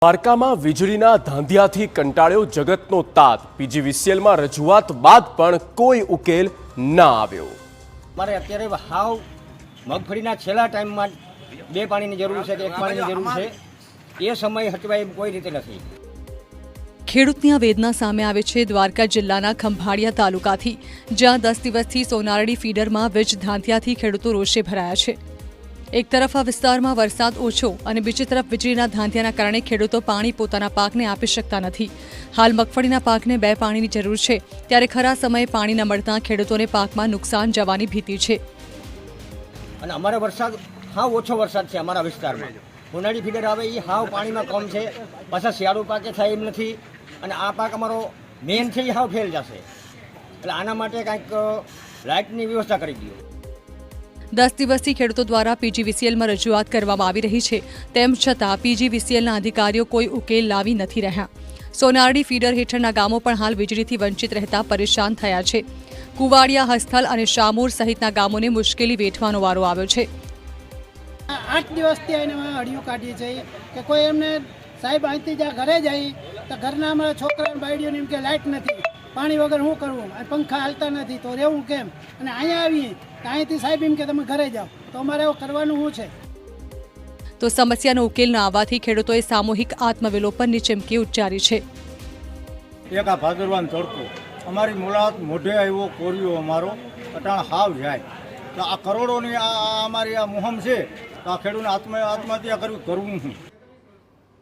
દ્વારકામાં વીજળીના ધાંધિયાથી કંટાળ્યો જગતનો તાત। પીજીવીસીએલમાં રજૂઆત બાદ પણ કોઈ ઉકેલ ન આવ્યો। મારે અત્યારે હાવ મગફળીના છેલ્લા ટાઈમમાં બે પાણીની જરૂર છે કે એક પાણીની જરૂર છે, એ સમય હટવાય એમ કોઈ રીતે નથી। ખેડૂતની આ વેદના સામે આવે છે દ્વારકા જિલ્લાના ખંભાળિયા તાલુકાથી, જ્યાં 10 દિવસથી સોનારડી ફીડરમાં વીજ ધાંધિયાથી ખેડૂતો રોષે ભરાયા છે। એક તરફ આ વિસ્તારમાં વરસાદ ઓછો અને બીજી તરફ વીજળીના ધાંધિયાના કારણે ખેડૂતો પાણી પોતાના પાકને આપી શકતા નથી। હાલ મગફળીના પાકને બે પાણીની જરૂર છે, ત્યારે ખરા સમયે પાણી ન મળતા ખેડૂતોને પાકમાં નુકસાન જવાની ભીતિ છે। અને અમારે વરસાદ હાવ ઓછો વરસાદ છે અમારા વિસ્તારમાં। સોનાળી ફીડર આવે એ હાવ પાણીમાં કમ છે, પાછા શિયાળુ પાકે થાય એમ નથી, અને આ પાક અમારો મેન છે એ હાવ ફેલ જશે। એટલે આના માટે કાંઈક લાઇટની વ્યવસ્થા કરી દો। 10 દિવસથી ખેડૂતો દ્વારા પીજીવીસીએલમાં રજૂઆત કરવામાં આવી રહી છે, તેમ છતાં પીજીવીસીએલના અધિકારીઓ કોઈ ઉકેલ લાવી નથી રહ્યા। સોનારડી ફીડર હેઠળના ગામો પણ હાલ વીજળીથી વંચિત રહેતા પરેશાન થયા છે। કુવાડિયા, હસ્થલ અને શામૂર સહિતના ગામોને મુશ્કેલી વેઠવાનો વારો આવ્યો છે। 8 દિવસથી આવીને અમે અડીઓ કાઢીએ છીએ કે કોઈ એમને સાહેબ અહીંથી જ્યાં ઘરે જાય તો ઘરના અમારા છોકરાને બાયડીઓને એમ કે લાઇટ નથી, પાણી વગર શું કરવું, અને પંખા હાલતા નથી તો રહેવું કેમ, અને અહીંયા આવીએ તો અહીંથી સાહેબ એમ કે તમે ઘરે જાઓ, તો અમારે એવું કરવાનું શું છે? તો સમસ્યાનો ઉકેલ ન આવવાથી ખેડૂતોએ સામૂહિક આત્મવિલોપનની ચીમકી ઉચ્ચારી છે। એક આ ભાદરવાન તડકો અમારી મુલાકાત મોઢે આવ્યો, કોર્યો અમારો અટાણ હાવ જાય તો આ કરોડોની આ અમારી આ મુહમ છે, તો આ ખેડૂતને આત્મહત્યા કરવું શું?